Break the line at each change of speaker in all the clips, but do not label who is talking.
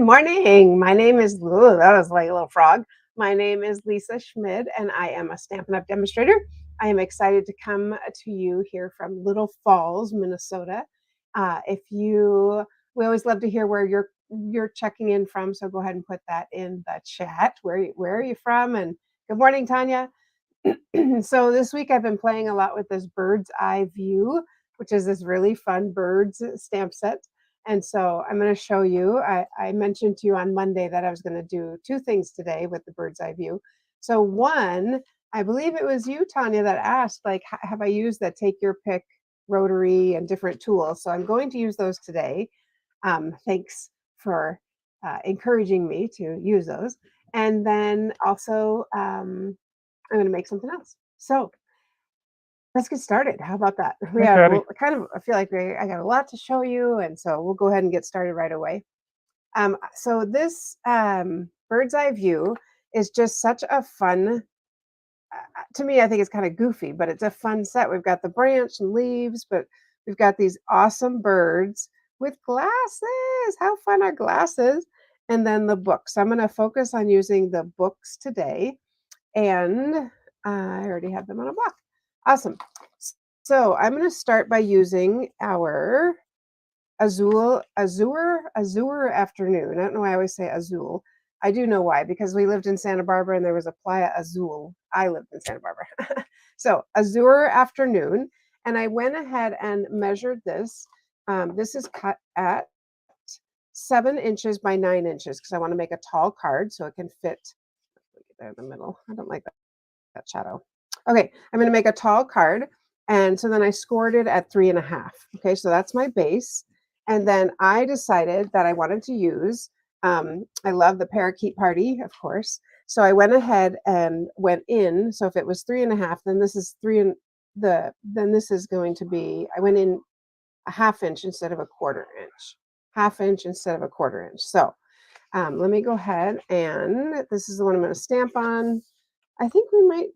morning. My name is ooh, that was like a little frog. My name is Lisa Schmid, and I am a Stampin' Up! Demonstrator. I am excited to come to you here from Little Falls, Minnesota. If you, we always love to hear where you're checking in from. So go ahead and put that in the chat. Where are you from? And good morning, Tanya. So this week I've been playing a lot with this bird's eye view, which is this really fun birds stamp set. And so I'm going to show you. I mentioned to you on Monday that I was going to do two things today with the bird's eye view. So one, I believe it was you, Tanya, that asked, like, have I used that take your pick rotary and different tools? So I'm going to use those today. Thanks for encouraging me to use those. And then also, I'm going to make something else. So let's get started. How about that? We have
Okay.
kind of, I feel like I got a lot to show you. And so we'll go ahead and get started right away. So this bird's eye view is just such a fun, to me, I think it's kind of goofy, but it's a fun set. We've got the branch and leaves, but we've got these awesome birds with glasses. How fun are glasses? And then the books. So I'm going to focus on using the books today. And I already have them on a block. Awesome. So I'm going to start by using our Azure afternoon. I don't know why I always say Azul. I do know why, because we lived in Santa Barbara and there was a Playa Azul. I lived in Santa Barbara. So Azure afternoon. And I went ahead and measured this. This is cut at 7 inches by 9 inches because I want to make a tall card so it can fit there in the middle. I don't like that shadow. Okay, I'm going to make a tall card. And so then I scored it at 3.5. Okay, so that's my base. And then I decided that I wanted to use, I love the parakeet party, of course. So I went ahead and went in. So if it was 3.5, then this is then this is going to be, I went in a 1/2 inch instead of a 1/4 inch, 1/2 inch instead of a 1/4 inch. So let me go ahead and this is the one I'm going to stamp on. I think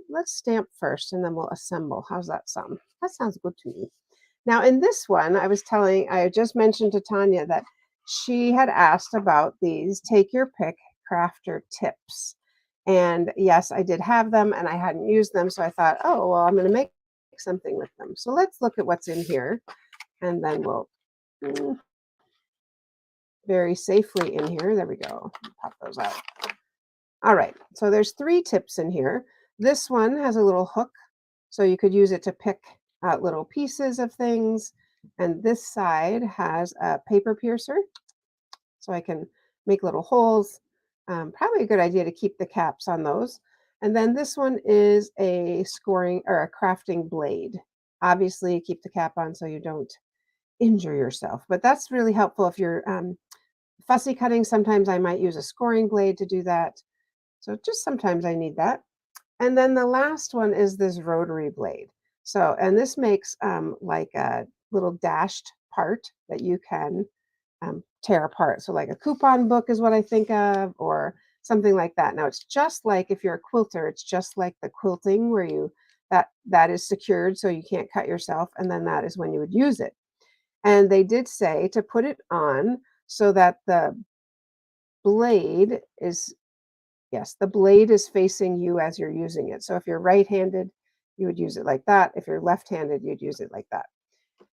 let's stamp first and then we'll assemble. How's that sound? That sounds good to me. Now, in this one, I just mentioned to Tanya that she had asked about these take your pick crafter tips. And yes, I did have them and I hadn't used them. So I thought, oh, well, I'm going to make something with them. So let's look at what's in here and then we'll very safely in here. There we go. Pop those out. All right, so there's 3 tips in here. This one has a little hook, so you could use it to pick out little pieces of things. And this side has a paper piercer, so I can make little holes. Probably a good idea to keep the caps on those. And then this one is a scoring or a crafting blade. Obviously, keep the cap on so you don't injure yourself. But that's really helpful if you're fussy cutting. Sometimes I might use a scoring blade to do that. So just sometimes I need that. And then the last one is this rotary blade. So, and this makes like a little dashed part that you can tear apart. So like a coupon book is what I think of, or something like that. Now it's just like if you're a quilter, it's just like the quilting where that is secured so you can't cut yourself. And then that is when you would use it. And they did say to put it on so that the blade is Yes, the blade is facing you as you're using it. So if you're right-handed, you would use it like that. If you're left-handed, you'd use it like that.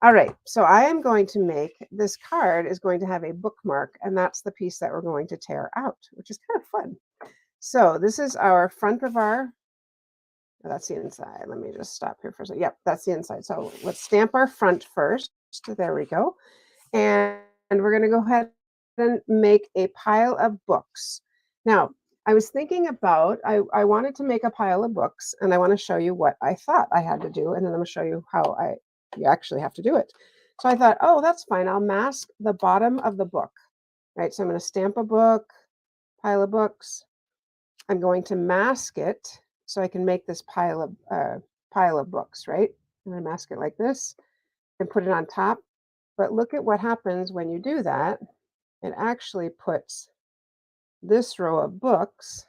All right, so I am going to make, this card is going to have a bookmark, and that's the piece that we're going to tear out, which is kind of fun. So this is our front of our, oh, that's the inside. Let me just stop here for a second. Yep, that's the inside. So let's stamp our front first. There we go. And we're going to go ahead and make a pile of books. Now, I was thinking about, I wanted to make a pile of books and I want to show you what I thought I had to do. And then I'm going to show you how you actually have to do it. So I thought, oh, that's fine. I'll mask the bottom of the book, right? So I'm going to stamp a book, pile of books. I'm going to mask it so I can make this pile of books, right? I'm going to mask it like this and put it on top. But look at what happens when you do that. It actually puts this row of books,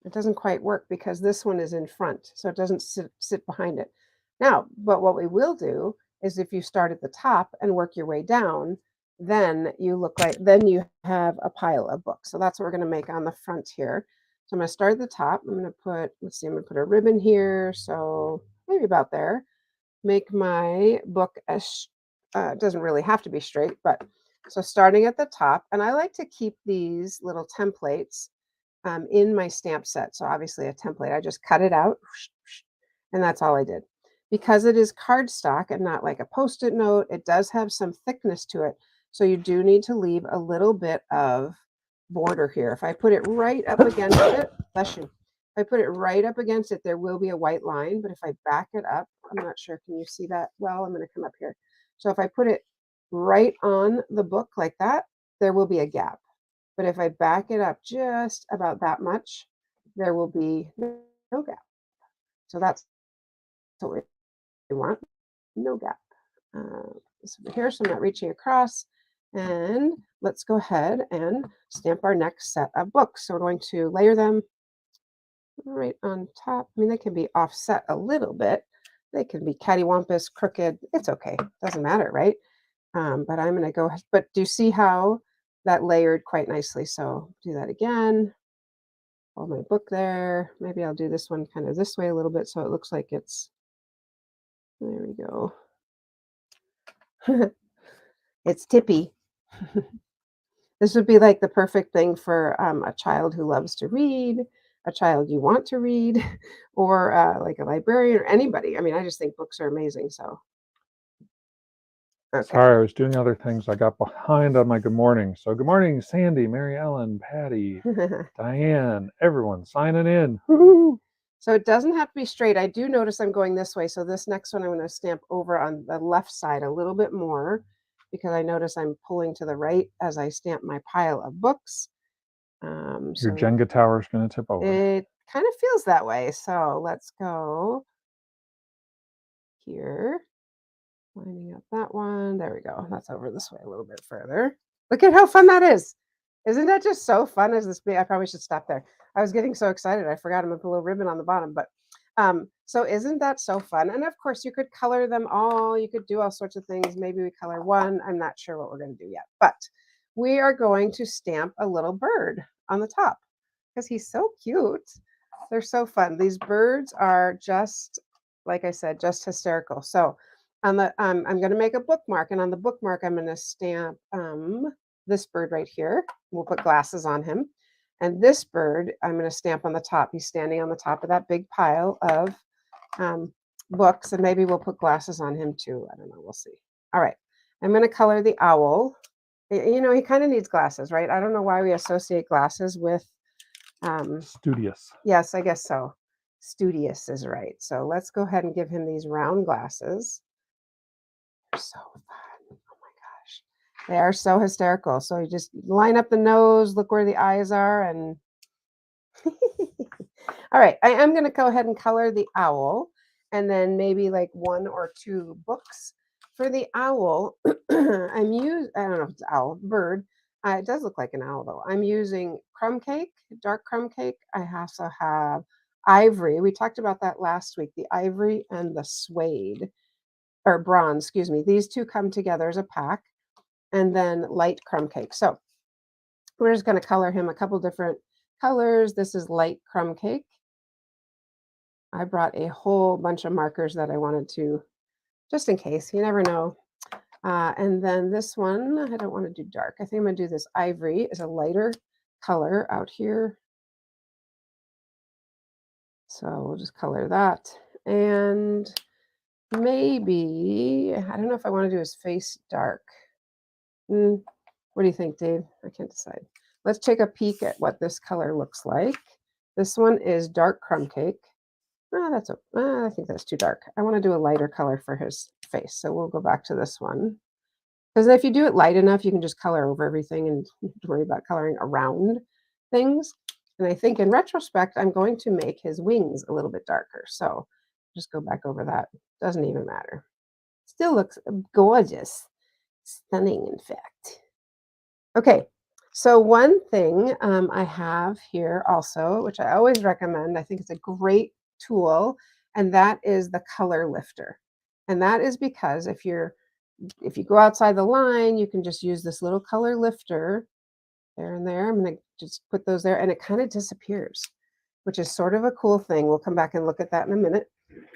it doesn't quite work because this one is in front, so it doesn't sit behind it. Now, but what we will do is if you start at the top and work your way down, then then you have a pile of books. So that's what we're going to make on the front here. So I'm going to start at the top. I'm going to put, let's see, I'm going to put a ribbon here. So maybe about there. Make my book as, it doesn't really have to be straight, but so starting at the top, and I like to keep these little templates in my stamp set. So obviously a template, I just cut it out and that's all I did. Because it is cardstock and not like a Post-it note, it does have some thickness to it. So you do need to leave a little bit of border here. If I put it right up against it, bless you. If I put it right up against it, there will be a white line, but if I back it up, I'm not sure, can you see that? Well, I'm going to come up here. So if I put it right on the book like that, there will be a gap. But if I back it up just about that much, there will be no gap. So that's what we want, no gap. This over here, so I'm not reaching across. And let's go ahead and stamp our next set of books. So we're going to layer them right on top. I mean, they can be offset a little bit. They can be cattywampus, crooked. It's okay. Doesn't matter, right? But I'm going to go, but do you see how that layered quite nicely? So do that again. Hold my book there. Maybe I'll do this one kind of this way a little bit so it looks like it's, there we go. It's tippy. This would be like the perfect thing for a child who loves to read, a child you want to read, or like a librarian or anybody. I mean, I just think books are amazing. So, okay.
Sorry, I was doing other things. I got behind on my good morning. So good morning, Sandy, Mary Ellen, Patty, Diane, everyone signing in. Woo-hoo!
So it doesn't have to be straight. I do notice I'm going this way. So this next one, I'm going to stamp over on the left side a little bit more because I notice I'm pulling to the right as I stamp my pile of books.
Your Jenga tower is going to tip over.
It kind of feels that way. So let's go here. Lining up that one. There we go. That's over this way a little bit further. Look at how fun that is. Isn't that just so fun as this be? I probably should stop there. I was getting so excited. I forgot I'm going to put a little ribbon on the bottom. But so isn't that so fun? And of course, you could color them all. You could do all sorts of things. Maybe we color one. I'm not sure what we're going to do yet. But we are going to stamp a little bird on the top because he's so cute. They're so fun. These birds are just, like I said, just hysterical. So on the, I'm going to make a bookmark. And on the bookmark, I'm going to stamp this bird right here. We'll put glasses on him. And this bird, I'm going to stamp on the top. He's standing on the top of that big pile of books. And maybe we'll put glasses on him too. I don't know. We'll see. All right. I'm going to color the owl. You know, he kind of needs glasses, right? I don't know why we associate glasses with
studious.
Yes, I guess so. Studious is right. So let's go ahead and give him these round glasses. They're so fun. Oh my gosh. They are so hysterical. So you just line up the nose, look where the eyes are, and all right, I am going to go ahead and color the owl and then maybe like 1 or 2 books. For the owl, I don't know if it's owl, bird. It does look like an owl though. I'm using crumb cake, dark crumb cake. I also have ivory. We talked about that last week, the ivory and the suede, or bronze, excuse me. These two come together as a pack, and then light crumb cake. So we're just going to color him a couple different colors. This is light crumb cake. I brought a whole bunch of markers that I wanted to, just in case, you never know. And then this one, I don't want to do dark. I think I'm going to do this ivory as a lighter color out here. So we'll just color that. And maybe, I don't know if I want to do his face dark. What do you think, Dave? I can't decide. Let's take a peek at what this color looks like. This one is dark crumb cake. I think that's too dark. I want to do a lighter color for his face. So we'll go back to this one. Because if you do it light enough, you can just color over everything and don't worry about coloring around things. And I think in retrospect, I'm going to make his wings a little bit darker. So just go back over that. Doesn't even matter. Still looks gorgeous. Stunning, in fact. Okay, so one thing I have here also, which I always recommend, I think it's a great tool, and that is the color lifter. And that is because if you're if you go outside the line, you can just use this little color lifter there and there. I'm going to just put those there and it kind of disappears, which is sort of a cool thing. We'll come back and look at that in a minute.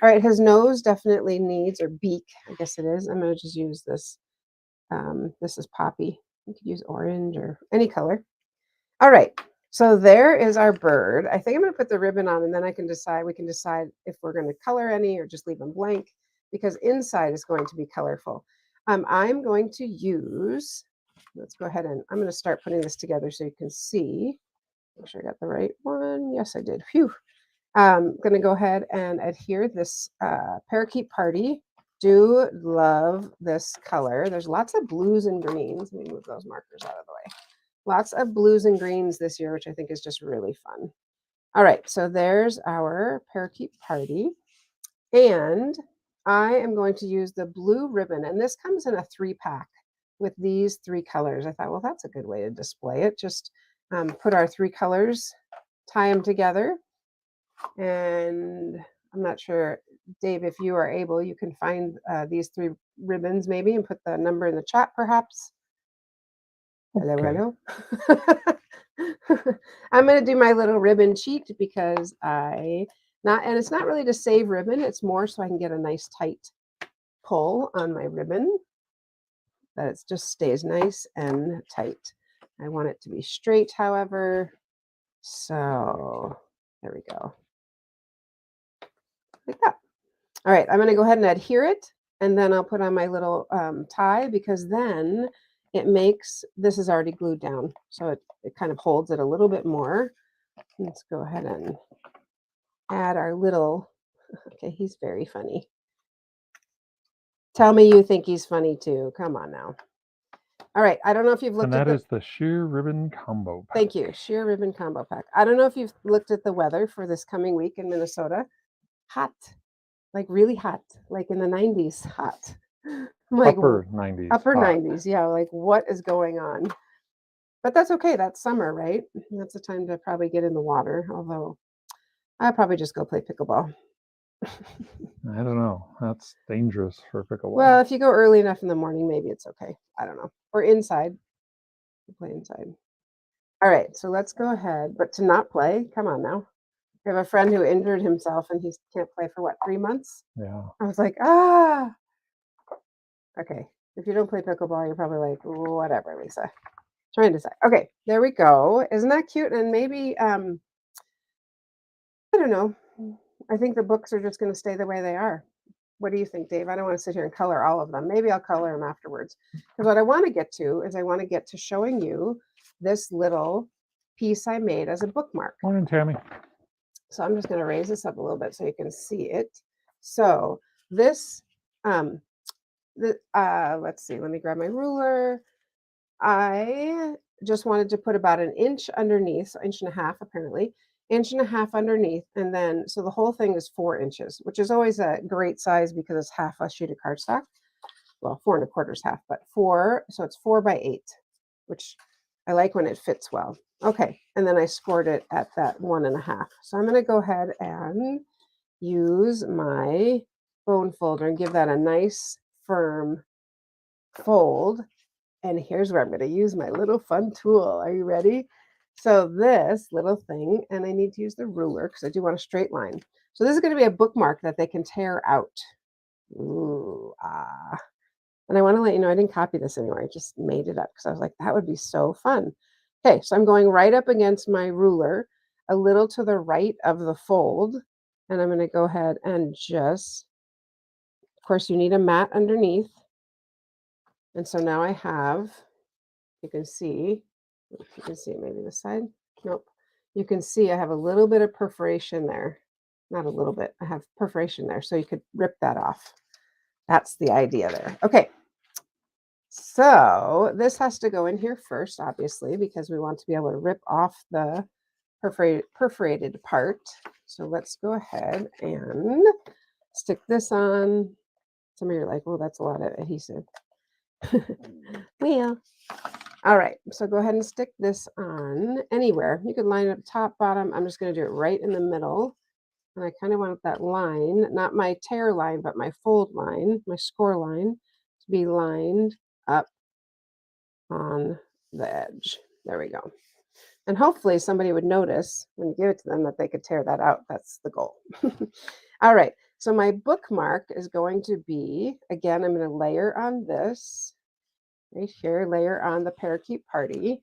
All right, his nose definitely needs, or beak, I guess it is. I'm going to just use this. This is poppy. You could use orange or any color. All right, so there is our bird. I think I'm going to put the ribbon on and then we can decide if we're going to color any or just leave them blank, because inside is going to be colorful. I'm going to use, let's go ahead and I'm going to start putting this together so you can see. Make sure I got the right one. Yes, I did. Phew. I'm going to go ahead and adhere this Parakeet Party. Do love this color. There's lots of blues and greens. Let me move those markers out of the way. Lots of blues and greens this year, which I think is just really fun. All right, so there's our Parakeet Party. And I am going to use the blue ribbon, and this comes in a 3-pack with these 3 colors. I thought, well, that's a good way to display it. Just put our 3 colors, tie them together. And I'm not sure, Dave, if you are able, you can find these 3 ribbons maybe and put the number in the chat perhaps. Hello,
Okay.
hello. I'm going to do my little ribbon cheat because and it's not really to save ribbon. It's more so I can get a nice tight pull on my ribbon, that it just stays nice and tight. I want it to be straight, however. So there we go. Like that. All right, I'm going to go ahead and adhere it, and then I'll put on my little tie, because then it makes, this is already glued down, so it kind of holds it a little bit more. Let's go ahead and add our little, okay, he's very funny. Tell me you think he's funny too. Come on now. All right, I don't know if you've looked
And
at
that is the sheer ribbon combo pack.
Thank you, sheer ribbon combo pack. I don't know if you've looked at the weather for this coming week in Minnesota. Hot, like really hot, like in the 90s hot. Like
Upper 90s.
upper
hot.
90s, yeah, like what is going on? But that's okay, that's summer, right? That's the time to probably get in the water, although I'll probably just go play pickleball.
I don't know. That's dangerous for pickleball.
Well, if you go early enough in the morning, maybe it's okay. I don't know. Or inside. You play inside. All right, so let's go ahead. But to not play, come on now. We have a friend who injured himself and he can't play for what, 3 months?
Yeah.
I was like, ah. Okay. If you don't play pickleball, you're probably like, whatever, Lisa. Trying to say. Okay, there we go. Isn't that cute? And maybe I don't know. I think the books are just going to stay the way they are. What do you think, Dave? I don't want to sit here and color all of them. Maybe I'll color them afterwards. Because what I want to get to is I want to get to showing you this little piece I made as a bookmark.
Morning, Tammy.
So I'm just going to raise this up a little bit so you can see it. So this, let's see, let me grab my ruler. I just wanted to put about an inch underneath, so 1.5 inches apparently, 1.5 inches underneath, and then so the whole thing is 4 inches, which is always a great size because it's half a sheet of cardstock. Well, 4 1/4 is half, but 4, so it's 4 by 8, which I like when it fits well. Okay, and then I scored it at that 1.5. So I'm going to go ahead and use my bone folder and give that a nice firm fold. And here's where I'm going to use my little fun tool. Are you ready? So this little thing, and I need to use the ruler because I do want a straight line. So this is going to be a bookmark that they can tear out. Ooh, ah. And I want to let you know I didn't copy this anywhere. I just made it up because I was like, that would be so fun. Okay, so I'm going right up against my ruler, a little to the right of the fold. And I'm going to go ahead and just, of course, you need a mat underneath. And so now I have, you can see, if you can see it maybe this side. Nope. You can see I have a little bit of perforation there. Not a little bit. I have perforation there. So you could rip that off. That's the idea there. Okay. So this has to go in here first, obviously, because we want to be able to rip off the perforated part. So let's go ahead and stick this on. Some of you are like, well, that's a lot of adhesive. Well, all right, so go ahead and stick this on anywhere. You could line it up top, bottom. I'm just going to do it right in the middle. And I kind of want that line, not my tear line, but my fold line, my score line, to to be lined up on the edge. There we go. And hopefully somebody would notice when you give it to them that they could tear that out. That's the goal. All right. So my bookmark is going to be, again, I'm going to layer on this right here, layer on the Parakeet Party.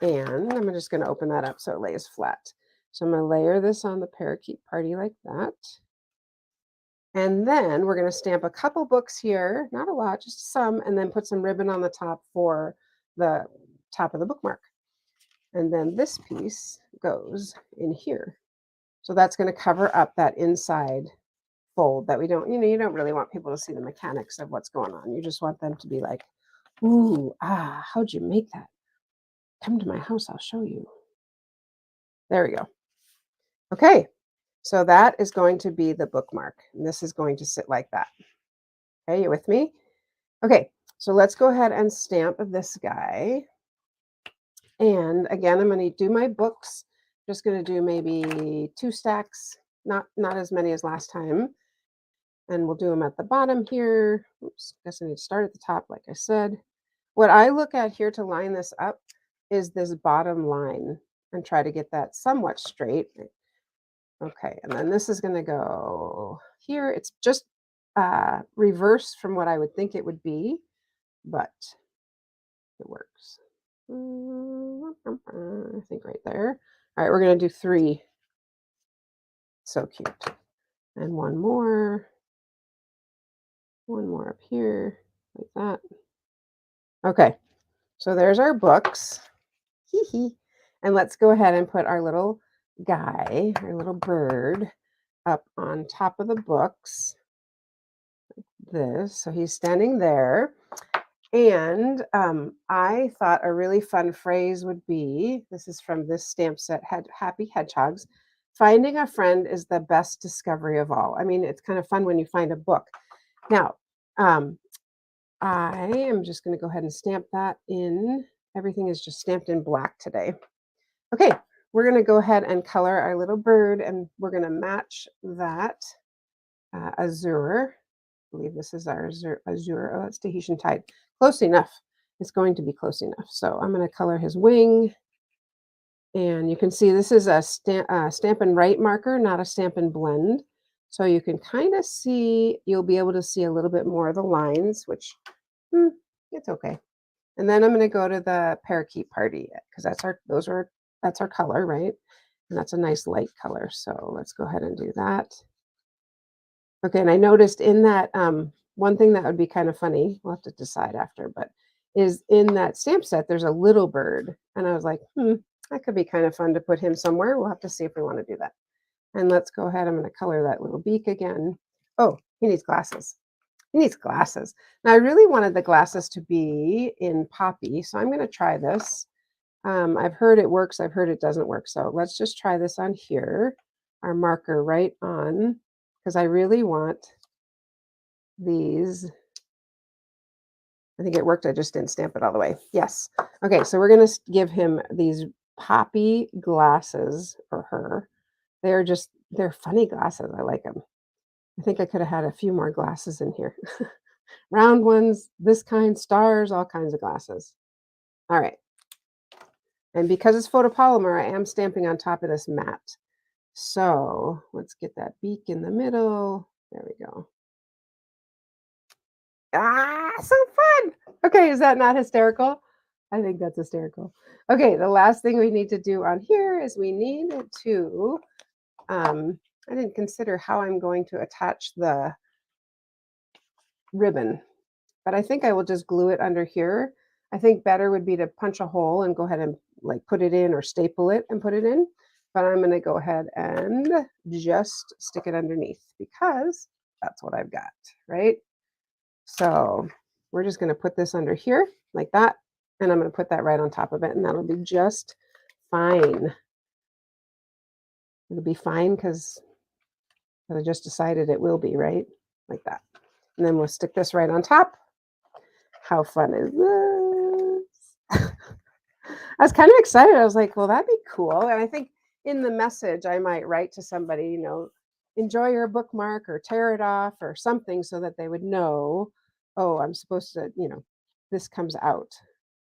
And I'm just going to open that up so it lays flat. So I'm going to layer this on the Parakeet Party like that. And then we're going to stamp a couple books here, not a lot, just some, and then put some ribbon on the top for the top of the bookmark. And then this piece goes in here. So that's going to cover up that inside fold that we don't, you don't really want people to see the mechanics of what's going on. You just want them to be like, ooh, how'd you make that? Come to my house, I'll show you. There we go. Okay, so that is going to be the bookmark. And this is going to sit like that. Okay, you with me? Okay, so let's go ahead and stamp this guy. And again, I'm going to do my books. Just going to do maybe 2 stacks, not as many as last time. And we'll do them at the bottom here. Oops, guess I need to start at the top, like I said. What I look at here to line this up is this bottom line and try to get that somewhat straight. Okay, and then this is going to go here. It's just reverse from what I would think it would be, but it works. I think right there. All right, we're going to do 3. So cute. And one more up here, like that. Okay, so there's our books. Hee hee. And let's go ahead and put our little guy, our little bird, up on top of the books. Like this. So he's standing there. And I thought a really fun phrase would be, this is from this stamp set, Happy Hedgehogs, finding a friend is the best discovery of all. I mean, it's kind of fun when you find a book. Now, I am just going to go ahead and stamp that in. Everything is just stamped in black today. Okay, we're going to go ahead and color our little bird, and we're going to match that azure. I believe this is our azure. Oh, it's Tahitian Tide. Close enough. It's going to be close enough. So I'm going to color his wing. And you can see this is a Stampin' Write marker, not a Stampin' Blend. So you can kind of see, you'll be able to see a little bit more of the lines, which it's okay. And then I'm going to go to the Parakeet Party because that's our color, right? And that's a nice light color. So let's go ahead and do that. Okay, and I noticed in that one thing that would be kind of funny, we'll have to decide after, but is in that stamp set, there's a little bird. And I was like, that could be kind of fun to put him somewhere. We'll have to see if we want to do that. And let's go ahead. I'm going to color that little beak again. Oh, he needs glasses. He needs glasses. Now, I really wanted the glasses to be in Poppy, so I'm going to try this. I've heard it works. I've heard it doesn't work. So let's just try this on here. Our marker right on, because I really want these. I think it worked. I just didn't stamp it all the way. Yes. Okay, so we're going to give him these Poppy glasses for her. They're funny glasses. I like them. I think I could have had a few more glasses in here. Round ones, this kind, stars, all kinds of glasses. All right. And because it's photopolymer, I am stamping on top of this matte. So let's get that beak in the middle. There we go. So fun. Okay, is that not hysterical? I think that's hysterical. Okay, the last thing we need to do on here is we need to, I didn't consider how I'm going to attach the ribbon, but I think I will just glue it under here. I think better would be to punch a hole and go ahead and like put it in or staple it and put it in. But I'm going to go ahead and just stick it underneath because that's what I've got, right? So we're just going to put this under here like that. And I'm going to put that right on top of it. And that'll be just fine. It'll be fine because I just decided it will be, right? Like that. And then we'll stick this right on top. How fun is this? I was kind of excited. I was like, well, that'd be cool. And I think in the message, I might write to somebody, enjoy your bookmark or tear it off or something so that they would know, oh, I'm supposed to, this comes out.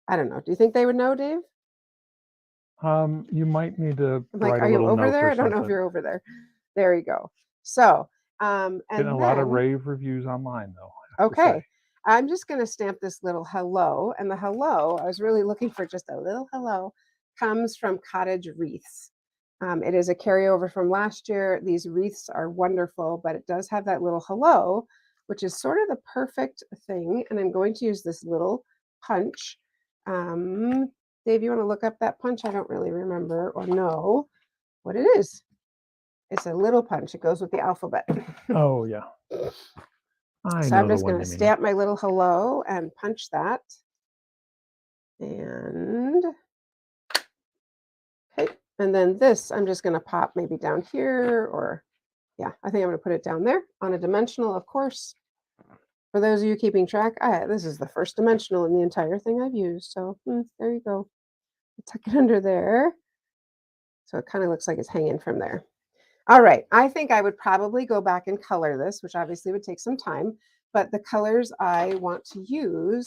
I don't know. Do you think they would know, Dave?
You might need to
I'm like,
write a
are you
little
over
note
there?
or
I don't know if
something.
you're over there. There you go. So,
Getting
and
a lot of
then,
rave reviews online, though, I have to
okay,
say.
I'm just going to stamp this little hello. And the hello, I was really looking for just a little hello, comes from Cottage Wreaths. It is a carryover from last year. These wreaths are wonderful, but it does have that little hello, which is sort of the perfect thing. And I'm going to use this little punch. Dave, you want to look up that punch? I don't really remember or know what it is. It's a little punch. It goes with the alphabet.
Oh, yeah. I
So I'm
know the
just going
one
to
you mean.
stamp my little hello and punch that. And okay. And then this, I'm just going to pop maybe down here or yeah, I think I'm going to put it down there on a dimensional, of course. For those of you keeping track, this is the first dimensional in the entire thing I've used. So there you go. Tuck it under there. So it kind of looks like it's hanging from there. All right. I think I would probably go back and color this, which obviously would take some time. But the colors I want to use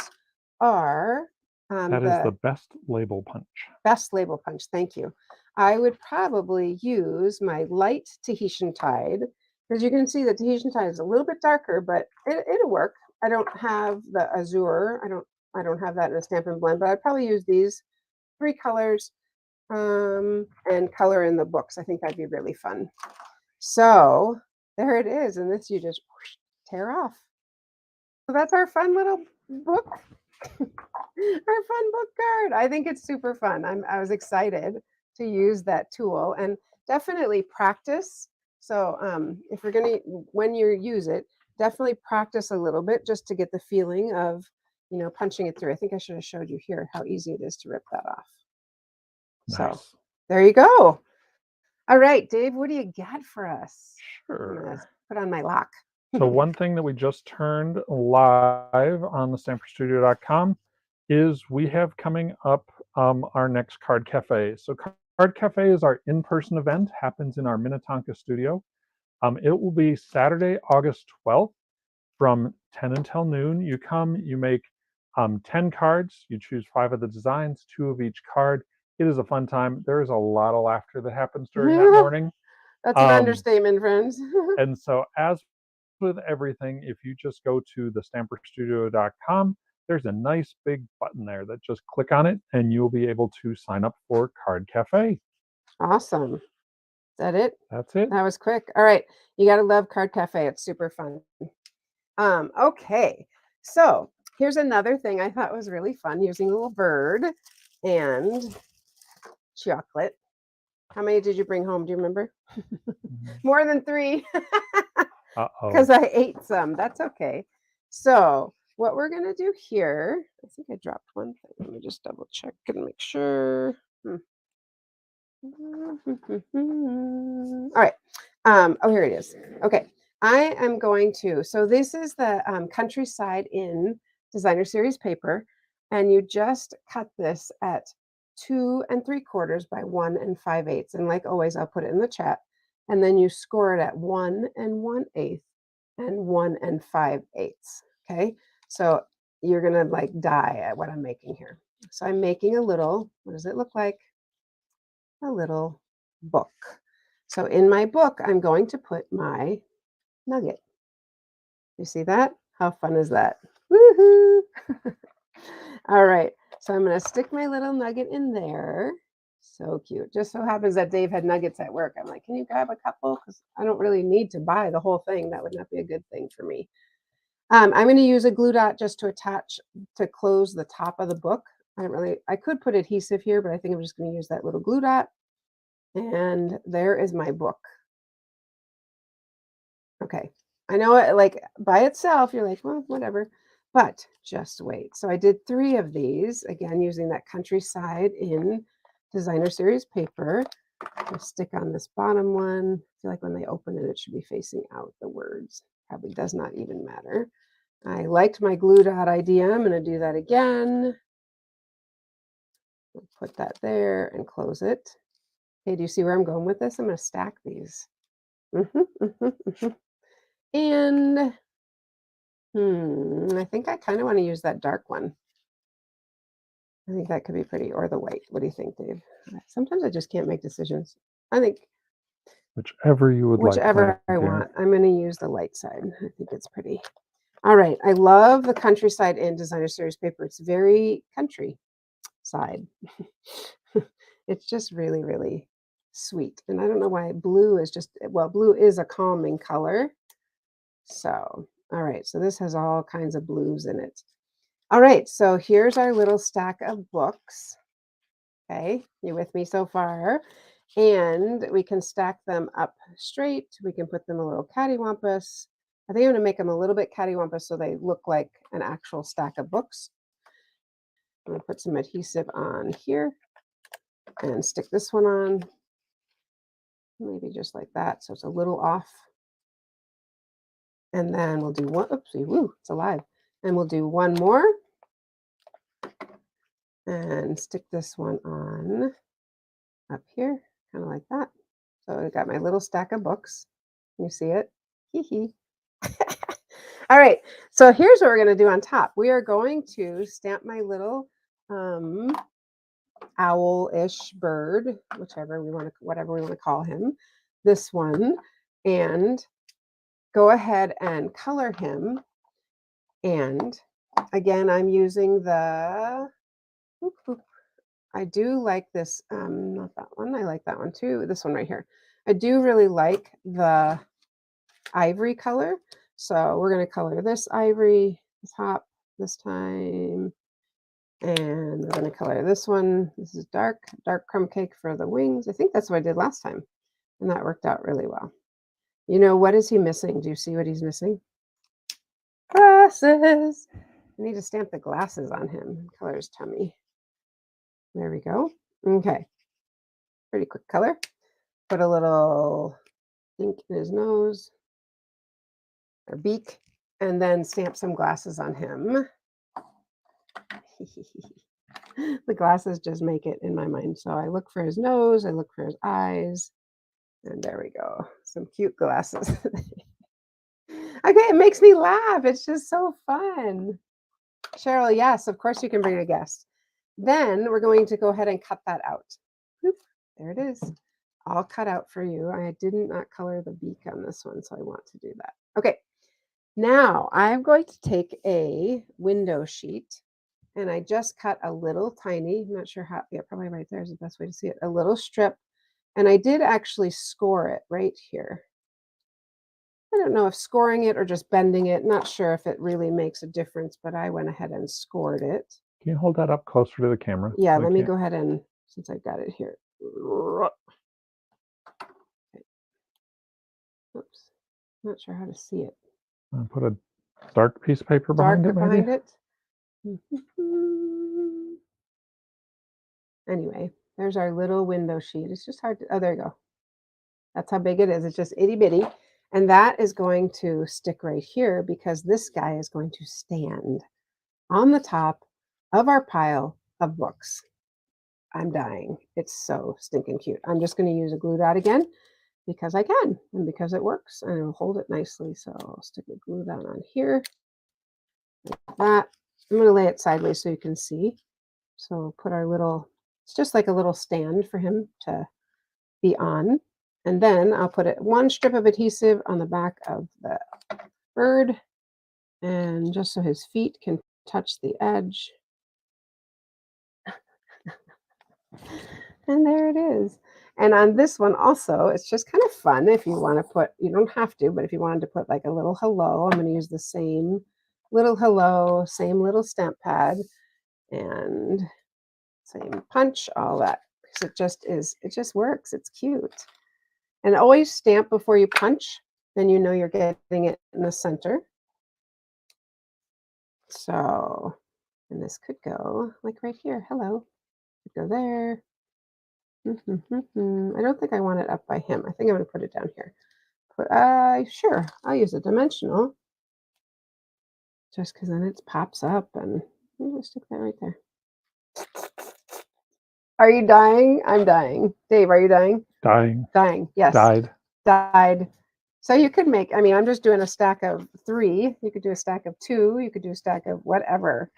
are
That is the
the
best label punch.
best label punch. Thank you. I would probably use my light Tahitian Tide because you can see the Tahitian Tide is a little bit darker, but it'll work. I don't have the Azure. I don't have that in a Stampin' Blend, but I'd probably use these 3 colors and color in the books. I think that'd be really fun. So there it is, and this you just tear off. So that's our fun little book. Our fun book card. I think it's super fun. I was excited to use that tool and definitely practice. So if you're gonna when you use it, definitely practice a little bit just to get the feeling of punching it through. I think I should have showed you here how easy it is to rip that off. So
Nice.
there you go. All right, Dave, what do you got for us? I'm gonna
Sure.
put on my lock.
So one thing that we just turned live on the stamperstudio.com is we have coming up our next Card Cafe. So Card Cafe is our in-person event, happens in our Minnetonka studio. It will be Saturday, August 12th from 10 until noon. You come, you make 10 cards, you choose 5 of the designs, 2 of each card. It is a fun time. There is a lot of laughter that happens during that morning.
That's an understatement, friends.
And so as with everything, if you just go to the stamperstudio.com, there's a nice big button there that just click on it and you'll be able to sign up for Card Cafe.
Awesome. Is that it?
That's it.
That was quick. All right. You got to love Card Cafe. It's super fun. Okay. So here's another thing I thought was really fun using a little bird and chocolate. How many did you bring home? Do you remember? More than 3.
Uh-oh.
Because I ate some. That's okay. So what we're going to do here, I think I dropped one thing. Let me just double check and make sure. All right. Oh, here it is. Okay. I am going to, so this is the Countryside in Designer Series paper, and you just cut this at 2 3/4 by 1 5/8. And like always, I'll put it in the chat. And then you score it at 1 1/8 and 1 5/8. Okay. So you're going to like die at what I'm making here. So I'm making a little, what does it look like? A little book. So in my book, I'm going to put my nugget. You see that? How fun is that? Woohoo! All right. So I'm going to stick my little nugget in there. So cute. Just so happens that Dave had nuggets at work. I'm like, can you grab a couple? Because I don't really need to buy the whole thing. That would not be a good thing for me. I'm going to use a glue dot just to attach to close the top of the book. I could put adhesive here, but I think I'm just going to use that little glue dot. And there is my book. Okay. I know it like by itself, you're like, well, whatever, but just wait. So I did 3 of these, again, using that Countryside in Designer Series paper. I'll stick on this bottom one. I feel like when they open it, it should be facing out the words. Probably does not even matter. I liked my glue dot idea. I'm going to do that again. Put that there and close it. Okay, do you see where I'm going with this? I'm going to stack these. And I think I kind of want to use that dark one. I think that could be pretty, or the white. What do you think, Dave? Sometimes I just can't make decisions. I think
Whichever you would like, my
whichever I
dear.
want. I'm going to use the light side. I think it's pretty. All right. I love the Countryside Inn Designer Series paper. It's very countryside. It's just really, really sweet. And I don't know why blue is just, well, blue is a calming color. So, all right. So this has all kinds of blues in it. All right. So here's our little stack of books. Okay. You with me so far? And we can stack them up straight. We can put them a little cattywampus. I think I'm going to make them a little bit cattywampus so they look like an actual stack of books. I'm going to put some adhesive on here and stick this one on. Maybe just like that. So it's a little off. And then we'll do one. Oopsie, woo, it's alive. And we'll do one more. And stick this one on up here, kind of like that. So I got my little stack of books. You see it? Hee hee. All right. So here's what we're going to do on top. We are going to stamp my little owl-ish bird, whatever we want to call him, this one, and go ahead and color him. And again, I'm using the, I do like this, not that one, I like that one too, this one right here. I do really like the ivory color. So we're going to color this ivory top this time. And we're going to color this one. This is dark crumb cake for the wings. I think that's what I did last time. And that worked out really well. You know, what is he missing? Do you see what he's missing? Glasses. I need to stamp the glasses on him. Color his tummy. There we go. Okay. Pretty quick color. Put a little ink in his nose or beak, and then stamp some glasses on him. The glasses just make it in my mind. So I look for his nose, I look for his eyes, and there we go. Some cute glasses. Okay, it makes me laugh. It's just so fun. Cheryl, yes, of course you can bring a guest. Then we're going to go ahead and cut that out. Oop, there it is. All cut out for you. I did not color the beak on this one, so I want to do that. Okay, now I'm going to take a window sheet, and I just cut a little tiny, I'm not sure how, yeah, probably right there is the best way to see it, a little strip. And I did actually score it right here. I don't know if scoring it or just bending it, not sure if it really makes a difference, but I went ahead and scored it.
Can you hold that up closer to the camera?
Yeah, let me go ahead and, since I've got it here. Okay. Oops, not sure how to see it.
Put a dark piece of paper behind it, maybe?
Behind it. Anyway, there's our little window sheet. It's just hard to, oh, there you go. That's how big it is. It's just itty bitty. And that is going to stick right here because this guy is going to stand on the top of our pile of books. I'm dying. It's so stinking cute. I'm just going to use a glue dot again because I can and because it works and it'll hold it nicely. So I'll stick a glue dot on here. Like that. I'm going to lay it sideways so you can see. So we'll put our little, it's just like a little stand for him to be on. And then I'll put one strip of adhesive on the back of the bird, and just so his feet can touch the edge. And there it is. And on this one also, it's just kind of fun if you want to put, you don't have to, but if you wanted to put like a little hello, I'm going to use the same little hello, same little stamp pad, and same punch, all that. Because it just works. It's cute. And always stamp before you punch, then you know you're getting it in the center. So, and this could go like right here. Hello. Could go there. I don't think I want it up by him. I think I'm going to put it down here. Sure, I'll use a dimensional. Just because then it pops up, and I'm going to stick that right there. Are you dying? I'm dying. Dave, are you dying?
Dying.
Dying, yes.
Died.
Died. So you could make, I mean, I'm just doing a stack of 3. You could do a stack of 2. You could do a stack of whatever.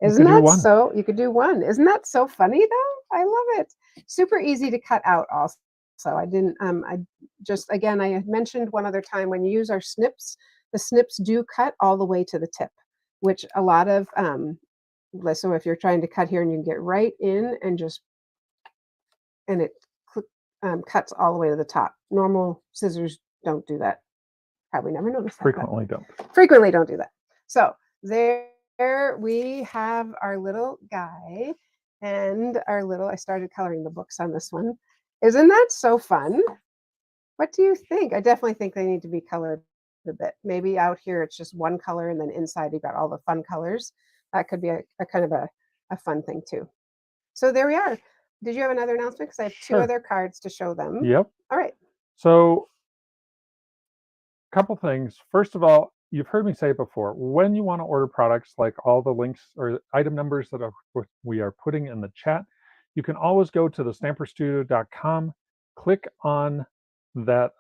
Isn't
could do
that
one.
so? You could do 1. Isn't that so funny though? I love it. Super easy to cut out also. So I didn't, I just, again, I had mentioned one other time when you use our snips, the snips do cut all the way to the tip, which a lot of, so if you're trying to cut here and you can get right in and just, and it cuts all the way to the top. Normal scissors don't do that. Probably never noticed that. Frequently don't do that. So there we have our little guy and our little, I started coloring the books on this one. Isn't that so fun? What do you think? I definitely think they need to be colored a bit. Maybe out here it's just one color and then inside you got all the fun colors. That could be a kind of a fun thing too. So there we are. Did you have another announcement? Because I have 2
Sure.
other cards to show them.
Yep.
All right.
So a couple things. First of all, you've heard me say it before. When you want to order products, like all the links or item numbers that we are putting in the chat, you can always go to thestamperstudio.com, click on that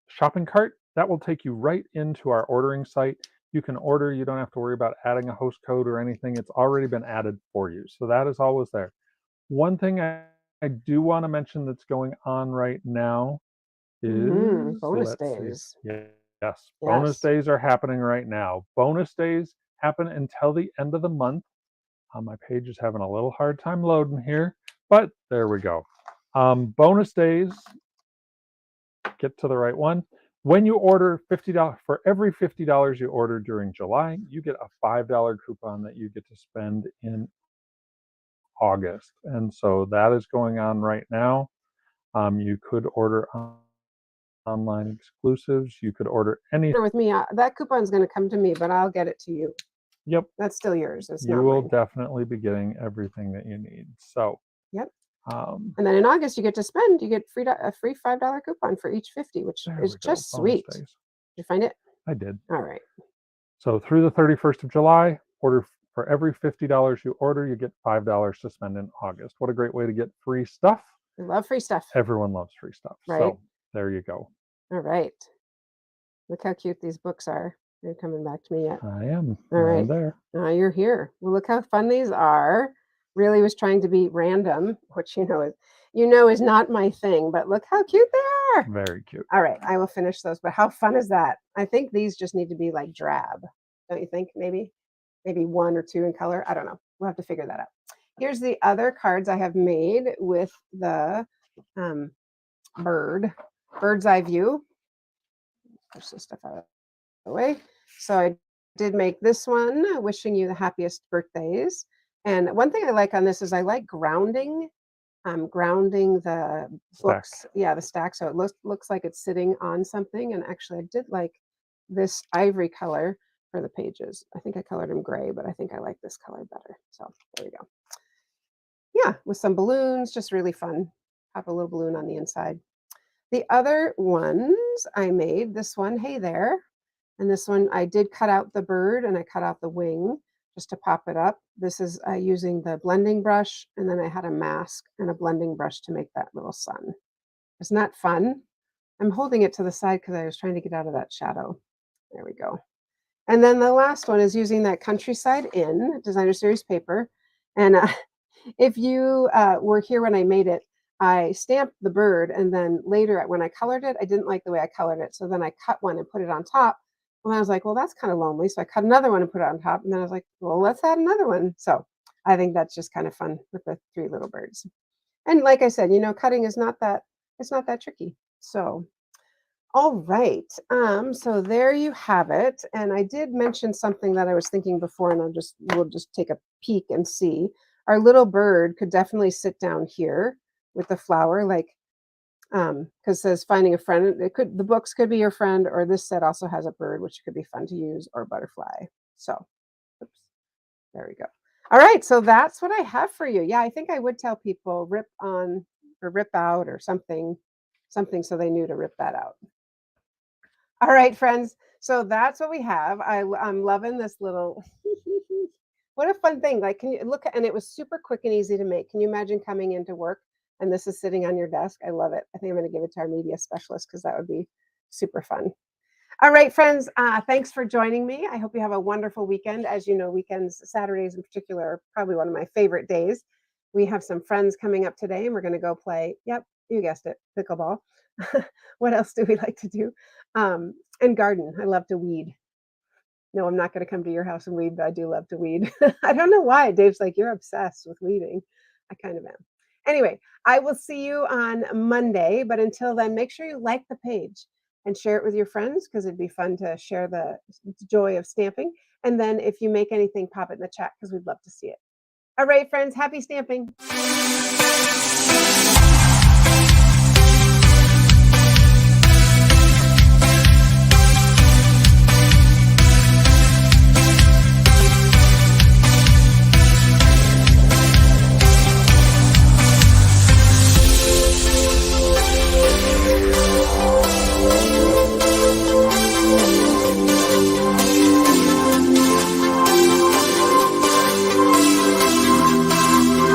shopping cart. That will take you right into our ordering site. You can order. You don't have to worry about adding a host code or anything. It's already been added for you. So that is always there. One thing I do want to mention that's going on right now is
bonus days.
Yes, bonus days are happening right now. Bonus days happen until the end of the month. My page is having a little hard time loading here, but there we go. Bonus days, get to the right one. When you order $50, for every $50 you order during July, you get a $5 coupon that you get to spend in August. And so that is going on right now. You could order online exclusives. You could order anything.
With me, that coupon's going to come to me, but I'll get it to you.
Yep.
That's still yours. It's
you
not
will
mine.
definitely be getting everything that you need. So,
yep. And then in August, you get to spend, you get a free $5 coupon for each 50, which is just sweet. Did you find it?
I did.
All right.
So through the 31st of July, order for every $50 you order, you get $5 to spend in August. What a great way to get free stuff.
I love free stuff.
Everyone loves free stuff.
Right.
So there you go.
All right. Look how cute these books are. They're coming back to me yet.
I am.
All right.
I'm there.
You're here. Well, look how fun these are. Really was trying to be random, which is not my thing, but look how cute they are.
Very cute.
All right, I will finish those, but how fun is that? I think these just need to be like drab. Don't you think? Maybe 1 or 2 in color. I don't know. We'll have to figure that out. Here's the other cards I have made with the bird's eye view. Push this stuff out of the way. So I did make this one, wishing you the happiest birthdays. And one thing I like on this is I like grounding the books. Yeah, the stack. So it looks like it's sitting on something. And actually I did like this ivory color for the pages. I think I colored them gray, but I think I like this color better. So there we go. Yeah, with some balloons, just really fun. Pop a little balloon on the inside. The other ones I made, this one, hey there. And this one, I did cut out the bird and I cut out the wing just to pop it up. This is using the blending brush, and then I had a mask and a blending brush to make that little sun. Isn't that fun? I'm holding it to the side because I was trying to get out of that shadow. There we go. And then the last one is using that Countryside Inn Designer Series paper. And if you were here when I made it, I stamped the bird, and then later when I colored it, I didn't like the way I colored it. So then I cut one and put it on top. And I was like, well, that's kind of lonely. So I cut another one and put it on top. And then I was like, well, let's add another one. So I think that's just kind of fun with the 3 little birds. And like I said, cutting is it's not that tricky. So, all right. So there you have it. And I did mention something that I was thinking before, and we'll just take a peek and see. Our little bird could definitely sit down here with the flower, like, because it says finding a friend. The books could be your friend, or this set also has a bird, which could be fun to use, or butterfly. So, oops, there we go. All right, so that's what I have for you. Yeah, I think I would tell people rip on or rip out or something so they knew to rip that out. All right, friends. So that's what we have. I'm loving this little. What a fun thing! Like, can you look? And it was super quick and easy to make. Can you imagine coming into work and this is sitting on your desk? I love it. I think I'm going to give it to our media specialist because that would be super fun. All right, friends, thanks for joining me. I hope you have a wonderful weekend. As you know, weekends, Saturdays in particular, are probably one of my favorite days. We have some friends coming up today, and we're going to go play. Yep, you guessed it, pickleball. What else do we like to do? And garden. I love to weed. No, I'm not going to come to your house and weed, but I do love to weed. I don't know why. Dave's like, you're obsessed with weeding. I kind of am. Anyway, I will see you on Monday. But until then, make sure you like the page and share it with your friends because it'd be fun to share the joy of stamping. And then if you make anything, pop it in the chat because we'd love to see it. All right, friends, happy stamping.